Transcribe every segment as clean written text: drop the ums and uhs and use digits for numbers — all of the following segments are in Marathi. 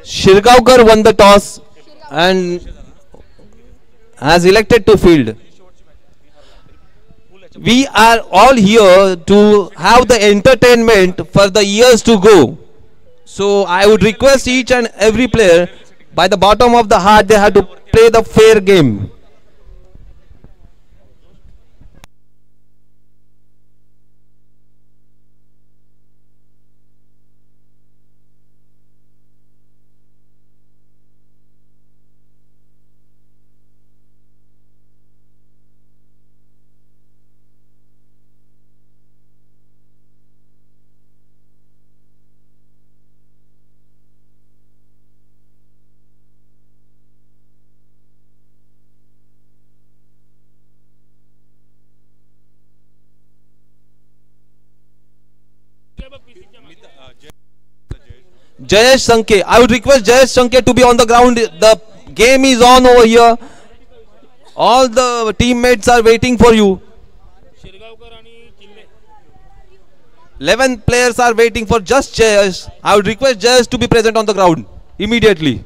Shirgaonkar won the toss and has elected to field. We are all here to have the entertainment for the years to go. So I would request each and every player, by the bottom of the heart, they have to play the fair game. Jayesh Sanke, I would request Jayesh Sanke to be on the ground. The game is on over here. All the teammates are waiting for you. 11 players are waiting for just Jayesh. I would request Jayesh to be present on the ground immediately.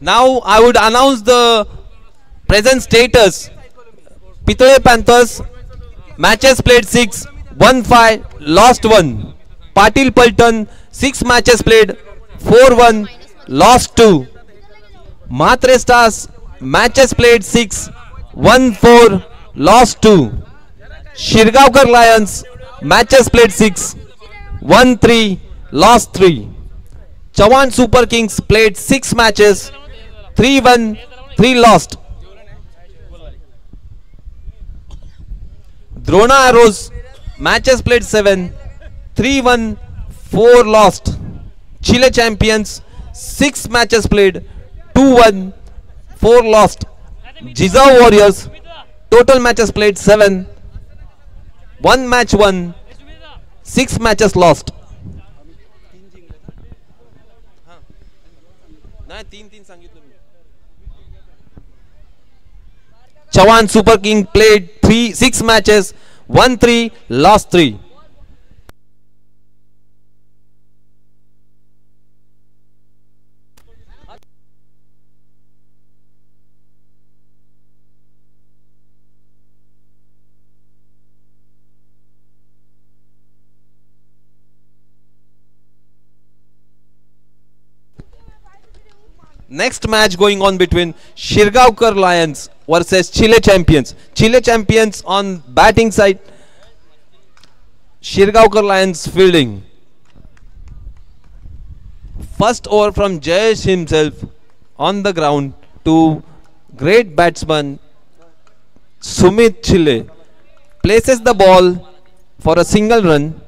Now I would announce the present status. Pitole Panthers matches played 6, won 5, lost 1. Patil Paltan 6 matches played, 4-1, lost 2. Matre Stars matches played 6, won 4, lost 2. Shirgaonkar Lions matches played 6, won 3, lost 3. Chawan Super Kings played 6 matches, 3 won, 3 lost. Drona Arrows matches played 7, 3 won, 4 lost. Chile Champions 6 matches played, 2 won, 4 lost. Jizao Warriors total matches played 7, 1 match won, 6 matches lost. Chawan Super King played 6 matches, won 3, lost 3. Next match going on between Shirgaonkar Lions versus Chile Champions. Chile Champions on batting side, Shirgaonkar Lions fielding. First over from Jayesh himself on the ground to great batsman Sumit Chile. Places the ball for a single run.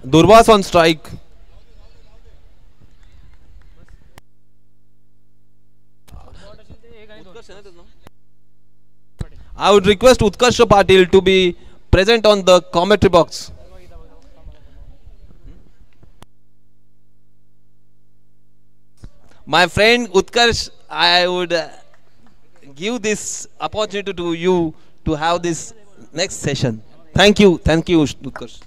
Durvas on strike. I would request Utkarsha Patil to be present on the commentary box. My friend Utkarsh, I would give this opportunity to you to have this next session. Thank you, Utkarsh.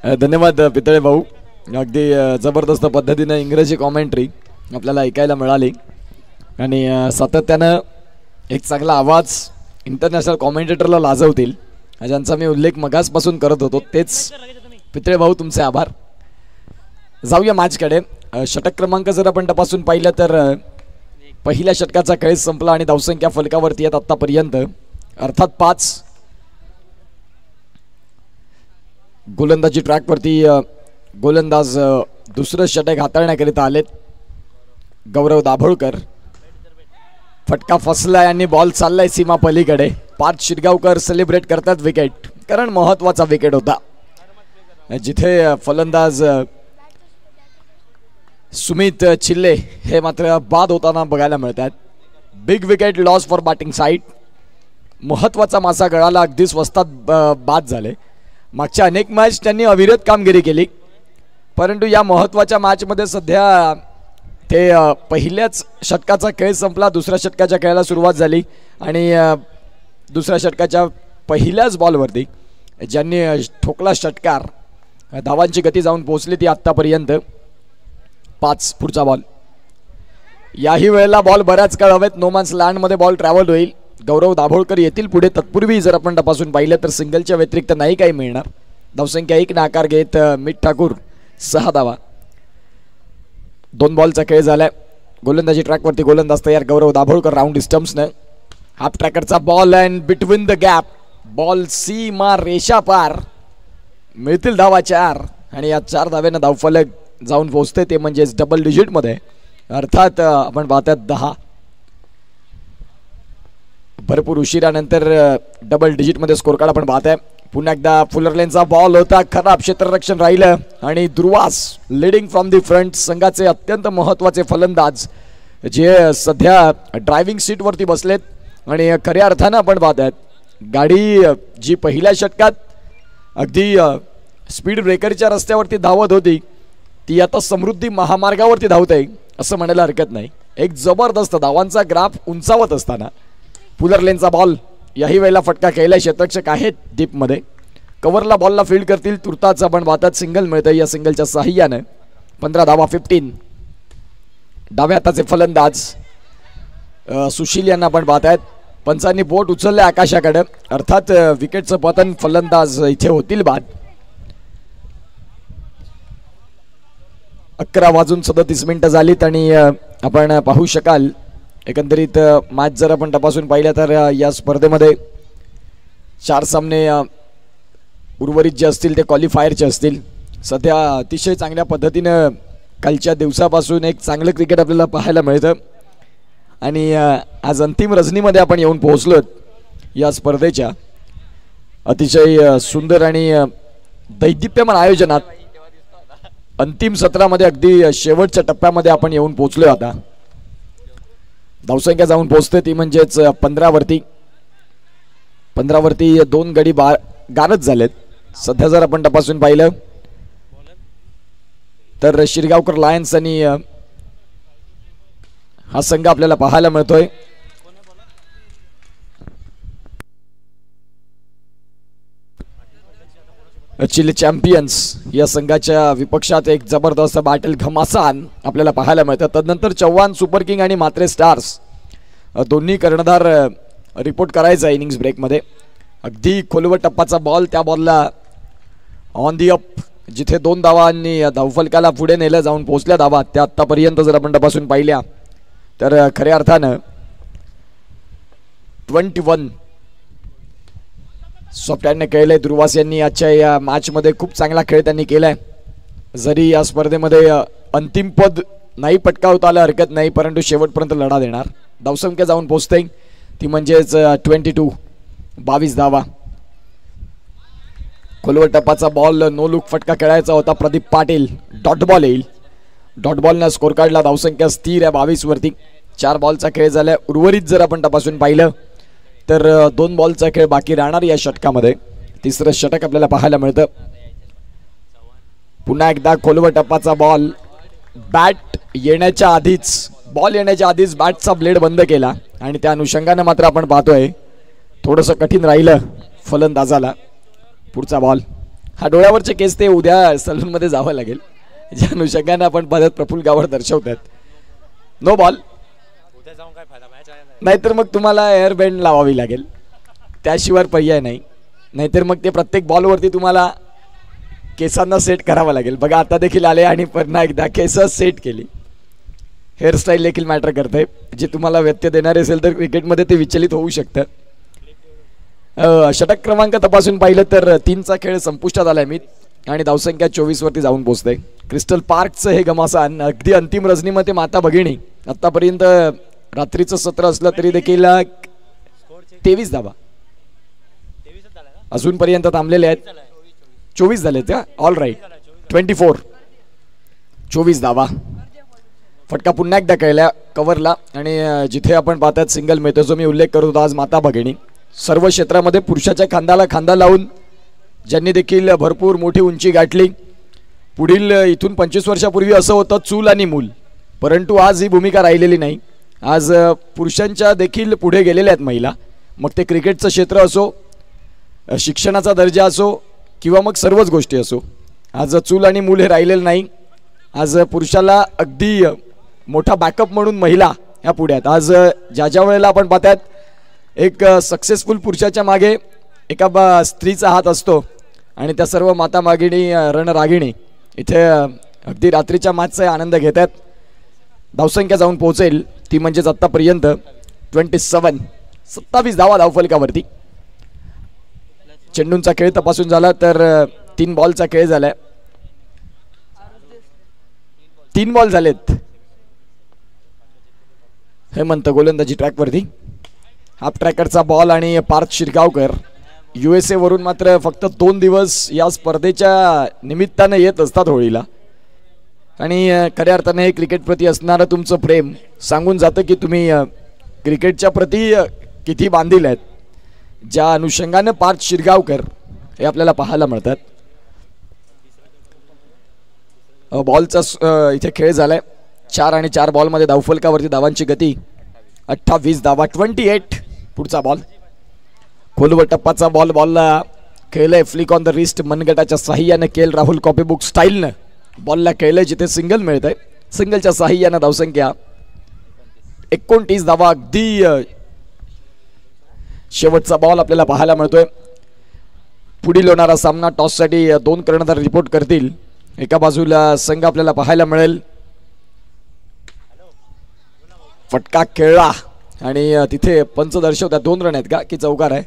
धन्यवाद पितळे भाऊ. अगदी जबरदस्त पद्धतीने इंग्रजी कॉमेंट्री आपल्याला ऐकायला मिळाली आणि सातत्यानं एक चांगला आवाज इंटरनॅशनल कॉमेंटेटरला लाजवतील ज्यांचा मी उल्लेख मगासपासून करत होतो तेच पितळे भाऊ तुमचे आभार. जाऊया मॅचकडे. षटक क्रमांक जर आपण तपासून पाहिलं तर पहिल्या षटकाचा खेळ संपला आणि धावसंख्या फलकावरती आहेत आतापर्यंत अर्थात 5. गोलंदाजी ट्रॅकवरती गोलंदाज दुसरं षटक हाताळण्याकरिता आलेत. गौरव दाभोळकर. फटका फसलाय आणि बॉल चाललाय सीमा पलीकडे. पार्थ शिरगावकर सेलिब्रेट करतात विकेट, कारण महत्वाचा विकेट होता जिथे फलंदाज सुमित चिल्ले हे मात्र बाद होताना बघायला मिळतात. Big wicket loss for batting side. महत्वाचा मासा गळाला, अगदी स्वस्तात बाद झाले. मागच्या अनेक मॅच त्यांनी अविरत कामगिरी केली, परंतु या महत्वाच्या मॅचमध्ये सध्या ते पहिल्याच षटकाचा खेळ संपला, दुसऱ्या षटकाच्या खेळाला सुरुवात झाली आणि दुसऱ्या षटकाच्या पहिल्याच बॉलवरती ज्यांनी ठोकला षटकार, धावांची गती जाऊन पोहोचली ती आत्तापर्यंत 5. पुढचा बॉल. याही वेळेला बॉल बऱ्याच काळ हवेत. नोमॅन्स लँडमध्ये बॉल ट्रॅव्हल होईल. गौरव दाभोळकर येतील पुढे. तत्पूर्वी जर आपण तपासून पाहिलं तर सिंगलच्या व्यतिरिक्त नाही काही मिळणार. धावसंख्या 1 ने आकार घेत मित ठाकूर 6 धावा. 2 बॉलचा खेळ झालाय. गोलंदाजी ट्रॅकवरती गोलंदाज तयार गौरव दाभोळकर राऊंड स्टम्प्सनं. हाफ ट्रॅकरचा ball and between the gap. Ball सीमा रेषा पार. मिळतील धावा 4 आणि या 4 धाव्यानं धावफलक जाऊन पोहोचते ते म्हणजेच डबल डिजिटमध्ये, अर्थात आपण पाहतात 10. भरपूर उशिरानंतर डबल डिजिटमध्ये स्कोर कार्ड आपण पाहताय. पुन्हा एकदा फुलरलेनचा बॉल होता, खराब क्षेत्ररक्षण राहिलं आणि Durvas leading from the front. संघाचे अत्यंत महत्त्वाचे फलंदाज जे सध्या ड्रायव्हिंग सीटवरती बसलेत आणि खऱ्या अर्थानं आपण पाहतायत गाडी जी पहिल्या षटकात अगदी स्पीड ब्रेकरच्या रस्त्यावरती धावत होती ती आता समृद्धी महामार्गावरती धावते असं म्हणायला हरकत नाही. एक जबरदस्त धावांचा ग्राफ उंचावत असताना फुलरलेनचा बॉल. याही वेळेला फटका खेळलाय. क्षेत्ररक्षक आहेत डीपमध्ये, कव्हरला बॉलला फील्ड करतील. तुर्ताच आपण पाहतात सिंगल मिळतं. या सिंगलच्या साहाय्यानं 15 धावा 15. डाव्या हाताचे फलंदाज सुशील यांना आपण पाहतायत. पंचांनी बोट उचलले आकाशाकडे, अर्थात विकेटचं पतन. फलंदाज इथे होतील बाद. 11:37 झालीत आणि आपण पाहू शकाल एकंदरीत मॅच जर आपण तपासून पाहिलं तर या स्पर्धेमध्ये 4 सामने उर्वरित जे असतील ते क्वालिफायरचे असतील. सध्या अतिशय चांगल्या पद्धतीनं कालच्या दिवसापासून एक चांगलं क्रिकेट आपल्याला पाहायला मिळतं आणि आज अंतिम रजनीमध्ये आपण येऊन पोहोचलो या स्पर्धेच्या. अतिशय सुंदर आणि दैदिप्यमान आयोजनात अंतिम सत्रामध्ये अगदी शेवटच्या टप्प्यामध्ये आपण येऊन पोहोचलो. आता धावसंख्या जाऊन पोहोचते ती म्हणजेच 15 वरती. 15 वरती 2 गडी गारद झालेत. सध्या जर आपण तपासून पाहिलं तर शिरगावकर लायन्स आणि हा संघ आपल्याला पाहायला मिळतोय. चिली चॅम्पियन्स या संघाच्या विपक्षात एक जबरदस्त बॅटल घमासान आपल्याला पाहायला मिळतं. तदनंतर चव्हाण सुपर किंग आणि मात्रे स्टार्स दोन्ही कर्णधार रिपोर्ट करायचा इनिंग्स ब्रेकमध्ये. अगदी खोलवर टप्पाचा बॉल, त्या बॉलला ऑन दी अप जिथे 2 धावांनी धावफलकाला पुढे नेलं जाऊन पोहोचल्या धावा त्या आत्तापर्यंत जर आपण तपासून पाहिल्या तर खऱ्या अर्थानं 21 सॉफ्ट हँडने खेळले. दुर्वास यांनी आजच्या या मॅचमध्ये खूप चांगला खेळ त्यांनी केलाय. जरी या स्पर्धेमध्ये अंतिम पद नाही पटकावता आलं हरकत नाही, परंतु शेवटपर्यंत लढा देणार. धावसंख्या जाऊन पोहोचते ती म्हणजेच 22 धावा. खोलवर टप्पाचा बॉल, नो लुक फटका खेळायचा होता. प्रदीप पाटील डॉट बॉल येईल. डॉट बॉलनं स्कोर काढला. धावसंख्या स्थिर आहे 22 वरती. 4 बॉलचा खेळ झालाय. उर्वरित जर आपण तपासून पाहिलं तर 2 बॉलचा खेळ बाकी राहणार या षटकामध्ये. तिसरं षटक आपल्याला पाहायला मिळतं. पुन्हा एकदा खोलवर टप्पाचा बॉल. बॅट येण्याच्या आधीच बॅटचा ब्लेड बंद केला आणि त्या अनुषंगाने मात्र आपण पाहतोय थोडंसं कठीण राहिलं फलंदाजाला. पुढचा बॉल हा डोळ्यावरचे केस ते उद्या सलून मध्ये जावं लागेल, ज्या अनुषंगाने आपण परत प्रफुल्ल गावड दर्शवतात. No ball. नाहीतर मग तुम्हाला एअर बँड लावावी लागेल, त्याशिवाय पर्याय नाही. नाहीतर मग ते प्रत्येक बॉलवरती तुम्हाला केसांना सेट करावं लागेल. बघा आता देखील आले आणि पुन्हा एकदा केस सेट केली. हेअरस्टाईल देखील मॅटर करते, जे तुम्हाला व्यत्यय देणारे असेल तर क्रिकेटमध्ये ते विचलित होऊ शकतं. षटक क्रमांक तपासून पाहिलं तर 3चा खेळ संपुष्टात आलाय मी आणि धावसंख्या 24 वरती जाऊन पोहोचते. क्रिस्टल पार्कचं हे घमासान अगदी अंतिम रजनीमध्ये माता भगिनी आतापर्यंत रात्रीचं सत्र असलं तरी देखील 23 धावा अजूनपर्यंत थांबलेले आहेत. 24 झालेत का? All right. 24 धावा. फटका पुन्हा एकदा खेळला कव्हरला आणि जिथे आपण पाहतात सिंगल मिळतो, जो मी उल्लेख करत होतो आज माता भगिनी. सर्व क्षेत्रामध्ये पुरुषाच्या खांद्याला खांदा लावून ज्यांनी देखील भरपूर मोठी उंची गाठली. पुढील इथून 25 वर्षापूर्वी असं होतं चूल आणि मूल, परंतु आज ही भूमिका राहिलेली नाही. आज पुरुषांच्या देखील पुढे गेलेल्या आहेत महिला. मग ते क्रिकेटचं क्षेत्र असो, शिक्षणाचा दर्जा असो किंवा मग सर्वच गोष्टी असो, आज चूल आणि मूल हे राहिलेलं नाही. आज पुरुषाला अगदी मोठा बॅकअप म्हणून महिला ह्या पुढे आहेत. आज ज्या वेळेला आपण पाहतात एक सक्सेसफुल पुरुषाच्या मागे एका स्त्रीचा हात असतो आणि त्या सर्व माता मागिणी रणरागिणी इथे अगदी रात्रीच्या मॅचचा आनंद घेत आहेत. धावसंख्या जाऊन पोहोचेल ती म्हणजेच आत्तापर्यंत 27 धावा धावफलकावरती. चेंडूंचा खेळ तपासून झाला तर 3 बॉलचा खेळ झालाय. 3 बॉल झालेत. हे म्हणतं गोलंदाजी ट्रॅकवरती हाफ ट्रॅकरचा बॉल आणि पार्थ शिरगावकर USA वरून मात्र फक्त 2 दिवस या स्पर्धेच्या निमित्तानं येत असतात होळीला. आणि खऱ्या अर्थाने हे क्रिकेट प्रती असणारं तुमचं प्रेम सांगून जातं की तुम्ही क्रिकेटच्या प्रती किती बांधील आहेत. ज्या अनुषंगानं पार्थ शिरगावकर हे आपल्याला पाहायला मिळतात. बॉलचा इथे खेळ झालाय. 4 आणि 4 बॉलमध्ये धावफलकावरती धावांची गती 28 धावा. 28. पुढचा बॉल खोलवर टप्पाचा बॉलला खेळलंय फ्लिक ऑन द रिस्ट मनगटाच्या साह्यानं केल राहुल कॉपीबुक स्टाईलनं बॉलला खेळलंय जिथे सिंगल मिळतंय. सिंगलच्या साह्यानं धावसंख्या 29 धावा. अगदी शेवटचा बॉल आपल्याला पाहायला मिळतोय. पुढील होणारा सामना टॉससाठी 2 कर्णधार रिपोर्ट करतील. एका बाजूला संघ आपल्याला पाहायला मिळेल. फटका खेळला आणि तिथे पंच दर्शवतात 2 रन आहेत का की चौकार आहे?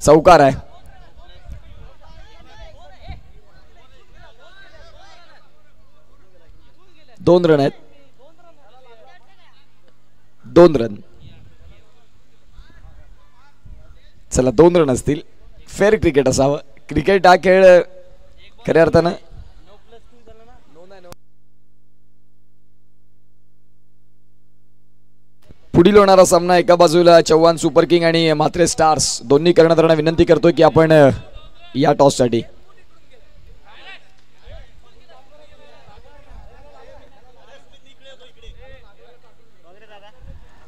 चौकार आहे. दोन रन आहेत. 2 रन. चला 2 रन असतील. फेअर क्रिकेट असावं. क्रिकेट हा खेळ खऱ्या अर्थानं पुढील होणारा सामना एका बाजूला चव्हाण सुपर किंग आणि म्हात्रे स्टार्स दोन्ही कर्णधारांना विनंती करतोय की आपण या टॉससाठी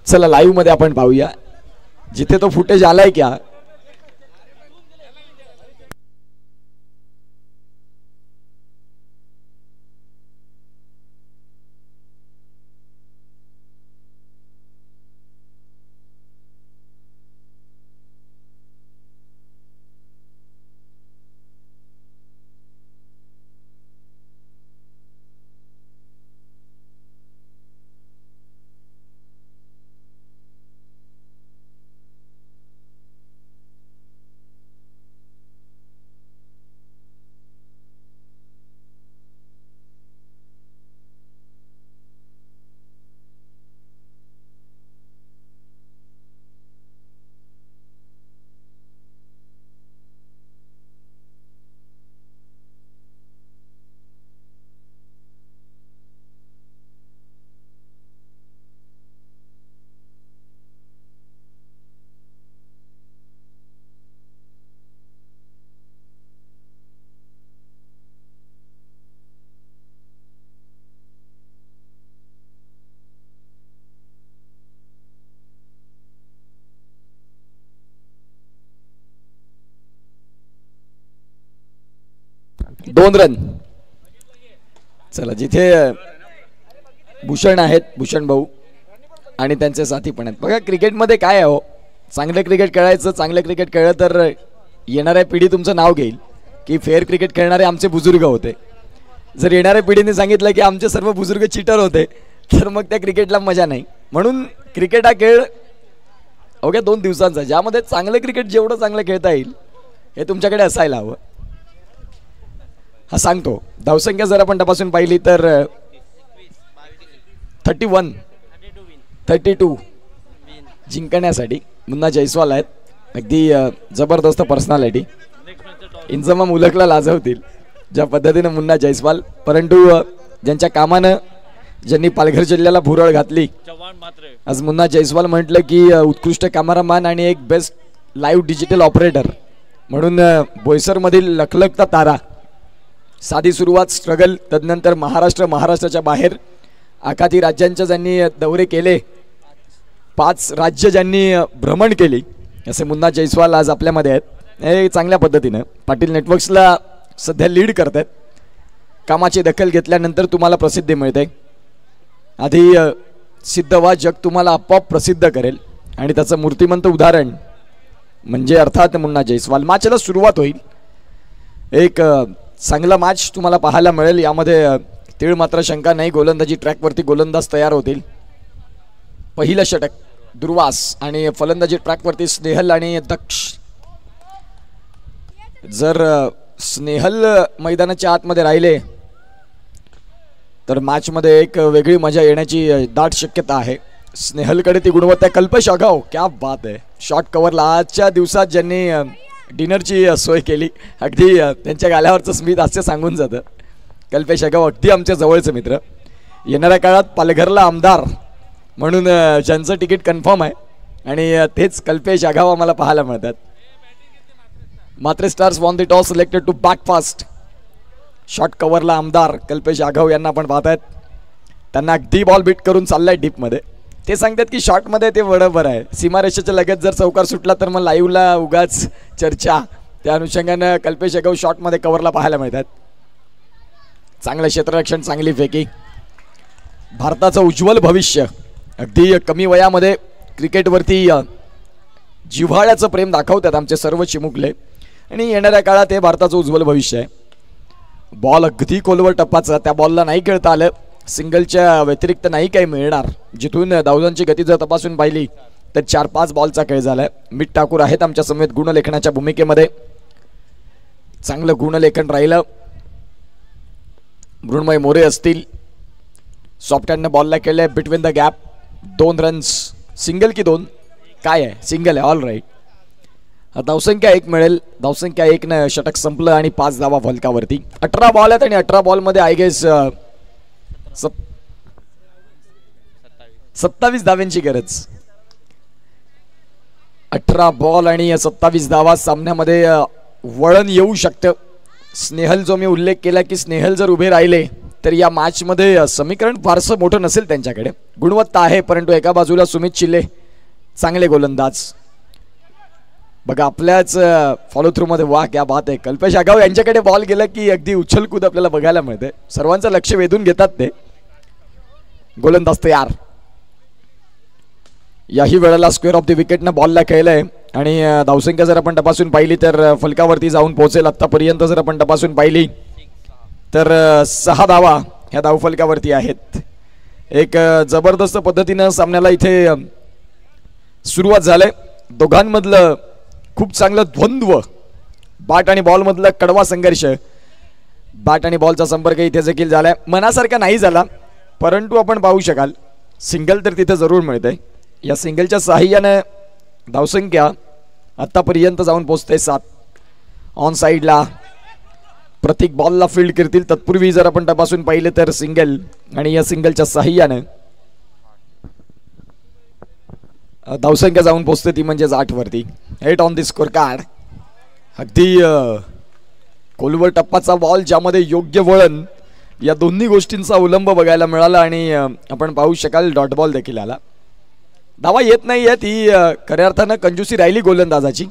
चला लाईव्ह मध्ये आपण पाहूया जिथे तो फुटेज आलाय क्या. 2 रन. चला जिथे भूषण आहेत, भूषण भाऊ आणि त्यांचे साथी पण आहेत. बघा क्रिकेटमध्ये काय आहे हो, चांगलं क्रिकेट खेळायचं, चांगलं क्रिकेट खेळलं तर येणाऱ्या पिढी तुमचं नाव घेईल की फेअर क्रिकेट खेळणारे आमचे बुजुर्ग होते. जर येणाऱ्या पिढीने सांगितलं की आमचे सर्व बुजुर्ग चीटर होते तर मग त्या क्रिकेटला मजा नाही. म्हणून क्रिकेट हा खेळ अवघ्या 2 दिवसांचा, ज्यामध्ये चांगलं क्रिकेट जेवढं चांगलं खेळता येईल हे तुमच्याकडे असायला हवं. हा सांगतो धावसंख्या जर आपण तपासून पाहिली तर 31-32 जिंकण्यासाठी मुन्ना जयस्वाल आहेत. अगदी जबरदस्त पर्सनॅलिटी. इंजमाम उलकला लाजवतील ज्या पद्धतीनं मुन्ना जयस्वाल. परंतु ज्यांच्या कामानं ज्यांनी पालघर जिल्ह्याला भुरळ घातली, आज मुन्ना जयस्वाल म्हटलं की उत्कृष्ट कॅमेरामॅन आणि एक बेस्ट लाईव्ह डिजिटल ऑपरेटर म्हणून बोईसरमधील लखलखता तारा. साधी सुरुवात, स्ट्रगल, तदनंतर महाराष्ट्राच्या बाहेर आखाती राज्यांच्या ज्यांनी दौरे केले, 5 राज्य ज्यांनी भ्रमण केली, असे मुन्ना जयस्वाल आज आपल्यामध्ये आहेत. हे चांगल्या पद्धतीनं पाटील नेटवर्क्सला सध्या लीड करत आहेत. कामाची दखल घेतल्यानंतर तुम्हाला प्रसिद्धी मिळते. आधी सिद्ध व्हा, जग तुम्हाला आपोआप प्रसिद्ध करेल आणि त्याचं मूर्तिमंत उदाहरण म्हणजे अर्थात मुन्ना जयस्वाल. मॅचला सुरुवात होईल. एक चांगला मॅच तुम्हाला पाहायला मिळेल. यामध्ये तीळ मात्र शंका नाही, गोलंदाजी ट्रॅकवरती गोलंदाज तयार होतील. पहिलं षटक दुर्वास आणि फलंदाजी ट्रॅकवरती स्नेहल आणि दक्ष. जर स्नेहल मैदानाच्या आतमध्ये राहिले तर मॅचमध्ये एक वेगळी मजा येण्याची दाट शक्यता आहे. स्नेहलकडे ती गुणवत्ता. कल्पेश आगाव, क्या बात आहे. शॉर्ट कव्हरला आजच्या दिवसात ज्यांनी डिनरची सोय केली, अगदी त्यांच्या गाल्यावरचं स्मित हास्य सांगून जातं. कल्पेश आगाव अगदी आमच्या जवळचे मित्र. येणाऱ्या काळात पालघरला आमदार म्हणून ज्यांचं तिकीट कन्फर्म आहे आणि तेच कल्पेश आगाव आम्हाला पाहायला मिळतात. Mhatre stars won the toss, selected to bat fast. Short कव्हरला आमदार कल्पेश आघाव यांना आपण पाहतायत. त्यांना अगदी बॉल बीट करून चाललाय डीपमध्ये. ते सांगतात की शॉर्टमध्ये ते बरोबर आहे. सीमारेषेच्या लगत जर चौकार सुटला तर मग लाईव्हला उगाच चर्चा. त्या अनुषंगानं कल्पेश आघाव शॉर्टमध्ये कव्हरला पाहायला मिळतात. चांगलं क्षेत्ररक्षण, चांगली फेकी. भारताचं उज्ज्वल भविष्य. अगदी कमी वयामध्ये क्रिकेटवरती जिव्हाळ्याचं प्रेम दाखवतात आमचे सर्व चिमुकले आणि येणाऱ्या काळात हे भारताचं उज्ज्वल भविष्य आहे. बॉल अगदी खोलवर टप्पाचा. त्या बॉलला नाही खेळता आलं. सिंगलच्या व्यतिरिक्त नाही काही मिळणार. जिथून धावजांची गती जर तपासून पाहिली तर 4-5 बॉलचा खेळ झालाय. मित ठाकूर आहेत आमच्या समेत गुणलेखनाच्या भूमिकेमध्ये. चांगलं गुणलेखन राहिलं. मृण्मय मोरे असतील. सॉफ्ट हँडनं बॉलला खेळलंय between the gap. 2 runs. Single की 2? काय आहे, सिंगल आहे. All right. धावसंख्या 1 मिळेल. धावसंख्या 1 न षटक संपलं आणि 5 धावा फलकावरती. 18 बॉल आहेत आणि 18 बॉलमध्ये आय गेस 27 धाव्यांची गरज. 18 बॉल आणि 27 धावा. सामन्यामध्ये वळण येऊ शकतं. स्नेहल, जो मी उल्लेख केला की स्नेहल जर उभे राहिले तर या मॅचमध्ये समीकरण फारसं मोठं नसेल त्यांच्याकडे. गुणवत्ता आहे परंतु एका बाजूला सुमित चिल्ले चांगले गोलंदाज. बघा आपल्याच फॉलो थ्रू मध्ये वा क्या बात आहे. कल्पेश आगाव यांच्याकडे बॉल गेला की अगदी उछलकूद आपल्याला बघायला मिळते. सर्वांचं लक्ष वेधून घेतात ते. गोलंदाज तयार. याही वेळेला स्क्वेअर ऑफ द विकेटनं बॉलला खेळलंय आणि धावसंख्या जर आपण तपासून पाहिली तर फलकावरती जाऊन पोहोचेल. आतापर्यंत जर आपण तपासून पाहिली तर 6 धावा ह्या धावफलकावरती आहेत. एक जबरदस्त पद्धतीनं सामन्याला इथे सुरुवात झालंय. दोघांमधलं खूप चांगलं द्वंद्व. बॅट आणि बॉल मधला कडवा संघर्ष. बॅट आणि बॉलचा संपर्क इथे देखील झालाय. मनासारखा नाही झाला परंतु आपण पाहू शकाल सिंगल तर तिथे जरूर मिळते. या सिंगलच्या साहाय्याने धावसंख्या आतापर्यंत जाऊन पोहोचते 7. ऑन साईडला प्रत्येक बॉलला फील्ड करतील. तत्पूर्वी जर आपण तपासून पाहिले तर सिंगल आणि या सिंगलच्या साहाय्याने धावसंख्या जाऊन पोहोचते ती म्हणजेच 8 वरती. 8 ऑन दी स्कोर कार्ड. अगदी खोलवर टप्पाचा बॉल ज्यामध्ये योग्य वळण या दोन्ही गोष्टींचा अवलंब बघायला मिळाला आणि आपण पाहू शकाल डॉट बॉल देखील आला. धावा येत नाही आहेत ही खऱ्या अर्थानं कंजूसी राहिली गोलंदाजाची.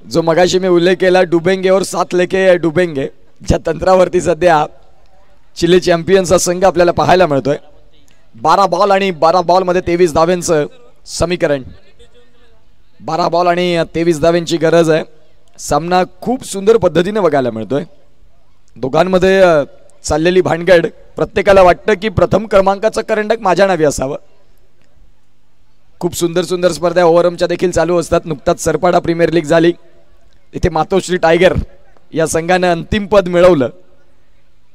जो मगाशी मी उल्लेख केला, डुबेंगेवर 7 लेके डुबेंगे, ज्या तंत्रावरती सध्या चिली चॅम्पियन्सचा संघ आपल्याला पाहायला मिळतोय. 12 बॉल आणि 12 बॉलमध्ये 23 धाव्यांचं समीकरण. 12 बॉल आणि 23 धाव्यांची गरज आहे. सामना खूप सुंदर पद्धतीने बघायला मिळतोय. दोघांमध्ये चाललेली भानगड, प्रत्येकाला वाटतं की प्रथम क्रमांकाचं करंडक माझ्या नावे असावं. खूप सुंदर सुंदर स्पर्धा ओव्हरमच्या देखील चालू असतात. नुकताच सरपाडा प्रीमियर लीग झाली, इथे मातोश्री टायगर या संघानं अंतिम पद मिळवलं.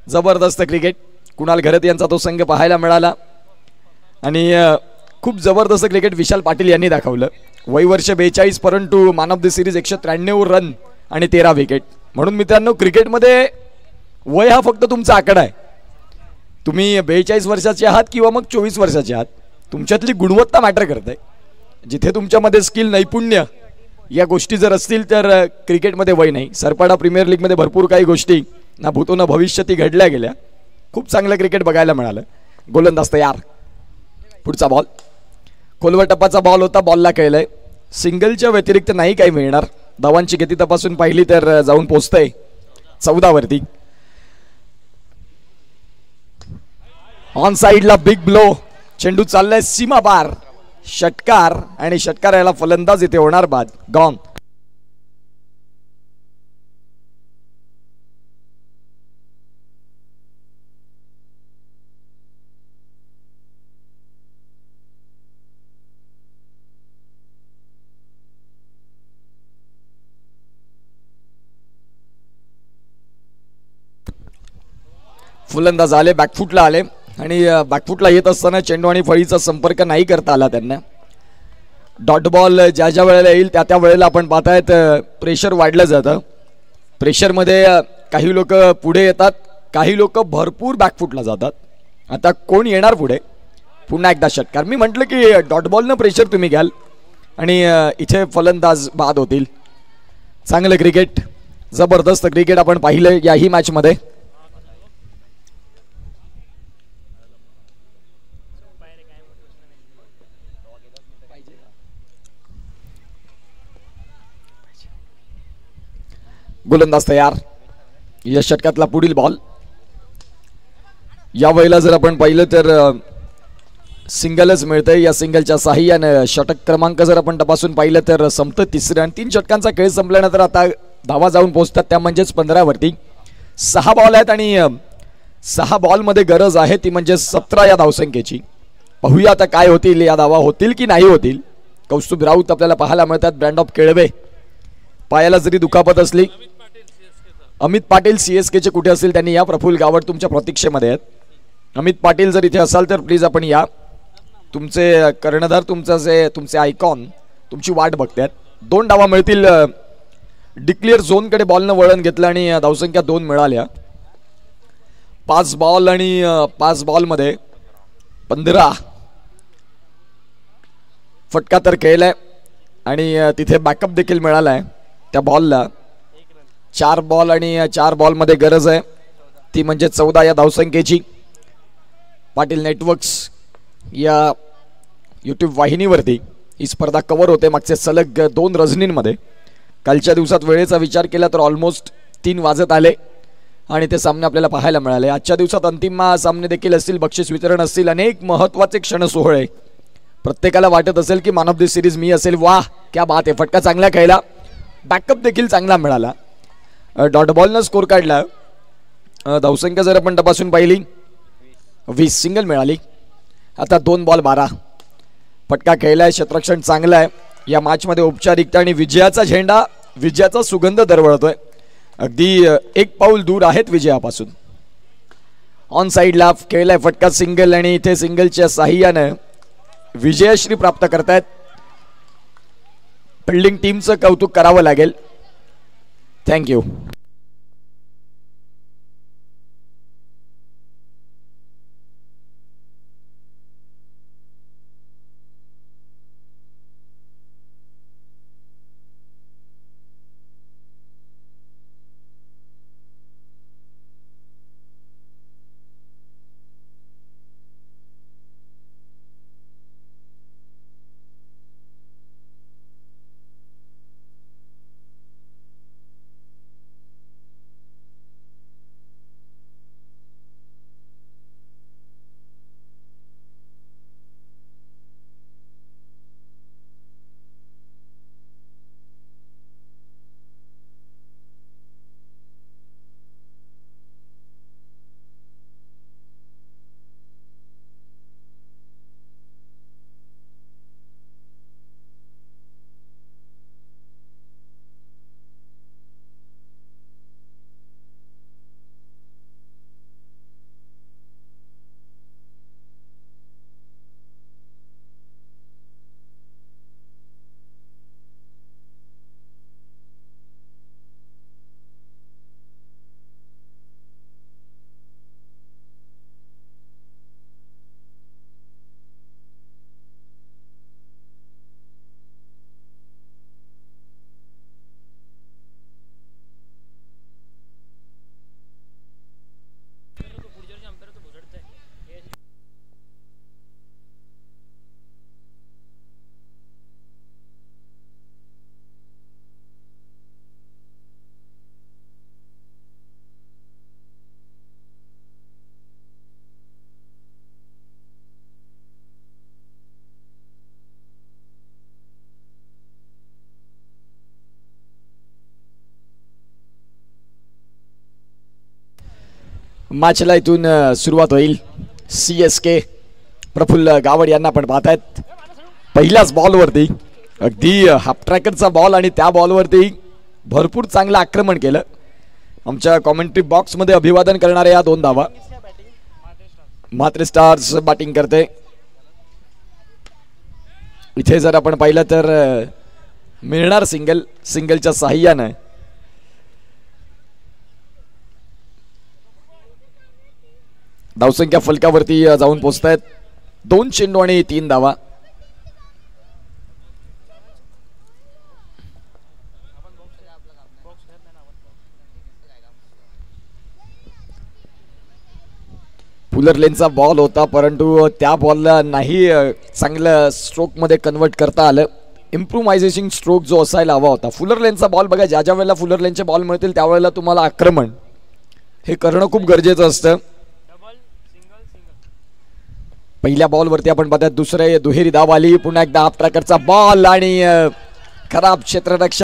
जबरदस्त क्रिकेट, कुणाल घरत यांचा तो संघ पाहायला मिळाला आणि खूप जबरदस्त क्रिकेट विशाल पाटील यांनी दाखवलं. वयवर्ष 42 परंतु man of the series 193 run आणि 13 विकेट. म्हणून मित्रांनो, क्रिकेटमध्ये वय हा फक्त तुमचा आकडा आहे. तुम्ही 42 वर्षाचे आहात किंवा मग 24 वर्षाचे आहात, तुमच्यातली गुणवत्ता मॅटर करते. जिथे तुमच्यामध्ये स्किल, नैपुण्य या गोष्टी जर असतील तर क्रिकेटमध्ये वय नाही. सरपाडा प्रीमियर लीगमध्ये भरपूर काही गोष्टी ना भूतो ना भविष्य ती घडल्या गेल्या. खूप चांगलं क्रिकेट बघायला मिळालं. गोलंदाज तयार. पुढचा बॉल खोलवर टप्पाचा बॉल होता, बॉलला कळलंय. सिंगलच्या व्यतिरिक्त नाही काही मिळणार. धावांची गती तपासून पाहिली तर जाऊन पोचतंय 14 वरती. ऑन साइडला बिग ब्लो, चेंडू चाललाय सीमा पार, षटकार आणि षटकार याला फलंदाज इथे होणार बाद. गॉन. फलंदाज आले, बॅकफुटला आले आणि बॅकफुटला येत असताना चेंडू आणि फळीचा संपर्क नाही करता आला त्यांना. डॉट बॉल ज्या ज्या वेळेला येईल त्या त्या वेळेला आपण पाहतायत प्रेशर वाढलं जातं. प्रेशरमध्ये काही लोक पुढे येतात, काही लोक भरपूर बॅकफुटला जातात. आता कोण येणार पुढे? पुन्हा एकदा षटकार. मी म्हटलं की डॉट बॉलनं प्रेशर तुम्ही घ्याल आणि इथे फलंदाज बाद होतील. चांगलं क्रिकेट, जबरदस्त क्रिकेट आपण पाहिलं याही मॅचमध्ये. गोलंदाज तयार. या षटकातला पुढील बॉल. या वेळेला जर आपण पाहिलं तर सिंगलच मिळतंय. या सिंगलच्या साहाय्याने षटक क्रमांक जर आपण तपासून पाहिलं तर संपतं तिसरं आणि 3 षटकांचा खेळ संपल्यानंतर आता धावा जाऊन पोहोचतात त्या म्हणजेच 15 वरती. 6 बॉल आहेत आणि 6 बॉलमध्ये गरज आहे ती म्हणजे 17 या धावसंख्येची. पाहूया आता काय होतील, या धावा होतील की नाही होतील. कौस्तुभ राऊत आपल्याला पाहायला मिळतात. ब्रँड ऑफ केळवे पायाला जरी दुखापत असली. अमित पाटील CSKचे कुठे असेल त्यांनी या. प्रफुल्ल गावड तुमच्या प्रतीक्षेमध्ये आहेत. अमित पाटील जर इथे असाल तर प्लीज आपण या. तुमचे कर्णधार, तुमचे आयकॉन तुमची वाट बघतात. 2 डावा मिळतील. डिक्लेअर झोनकडे बॉलनं वळण घेतलं आणि धावसंख्या 2 मिळाल्या. 5 बॉल आणि 5 बॉलमध्ये 15. फटका तर खेळलाय आणि तिथे बॅकअप देखील मिळालाय त्या बॉलला. 4 बॉल आणि 4 बॉलमध्ये गरज आहे ती म्हणजे 14 या धावसंख्येची. पाटील नेटवर्क्स या यूट्यूब वाहिनीवरती ही स्पर्धा कव्हर होते मागचे सलग 2 रजनींमध्ये. कालच्या दिवसात वेळेचा विचार केला तर ऑलमोस्ट 3 वाजत आले आणि ते सामने आपल्याला पाहायला मिळाले. आजच्या दिवसात अंतिम सामने देखील असतील, बक्षीस वितरण असतील, अनेक महत्त्वाचे क्षण सोहळे. प्रत्येकाला वाटत असेल की मॅन ऑफ द सिरीज मी असेल. वाह क्या बात आहे. फटका चांगला खेळला, बॅकअप देखील चांगला मिळाला. डॉट बॉलनं स्कोर काढला. धावसंख्या जर आपण तपासून पाहिली 20. सिंगल मिळाली. आता 2 बॉल 12. फटका खेळलाय, क्षेत्ररक्षण चांगलं आहे. या मॅचमध्ये औपचारिकता आणि विजयाचा झेंडा, विजयाचा सुगंध दरवळतोय. अगदी 1 पाऊल दूर आहेत विजयापासून. ऑन साइडला खेळलाय फटका, सिंगल आणि इथे सिंगलच्या साहाय्याने विजयश्री प्राप्त करतायत. फिल्डिंग टीमचं कौतुक करावं लागेल. थँक्यू. मॅचला इथून सुरुवात होईल. CSK प्रफुल्ल गावड यांना पण पाहतायत. पहिल्याच बॉलवरती अगदी हाफ ट्रॅकरचा बॉल आणि त्या बॉलवरती भरपूर चांगलं आक्रमण केलं. आमच्या कॉमेंट्री बॉक्समध्ये अभिवादन करणाऱ्या या 2 धावा. म्हात्रे स्टार्स बॅटिंग करते. इथे जर आपण पाहिलं तर मिळणार सिंगलच्या साहाय्यानं. धावसंख्या फलकावरती जाऊन पोहोचतायत. 2 चेंडू आणि 3 धावा. फुलर लेनचा बॉल होता परंतु त्या बॉलला नाही चांगलं स्ट्रोक मध्ये कन्वर्ट करता आलं. इम्प्रूव्हायझेशन स्ट्रोक जो असायला हवा होता. फुलर लेनचा बॉल बघा, ज्या ज्या वेळेला फुलर लेनचे बॉल मिळतील त्यावेळेला तुम्हाला आक्रमण हे करणं खूप गरजेचं असतं. पहिल्या बॉलवरती आपण पाहतात दुहेरी धाव आली. पुन्हा एकदा हाफ ट्रॅकरचा बॉल आणि खराब क्षेत्ररक्षण.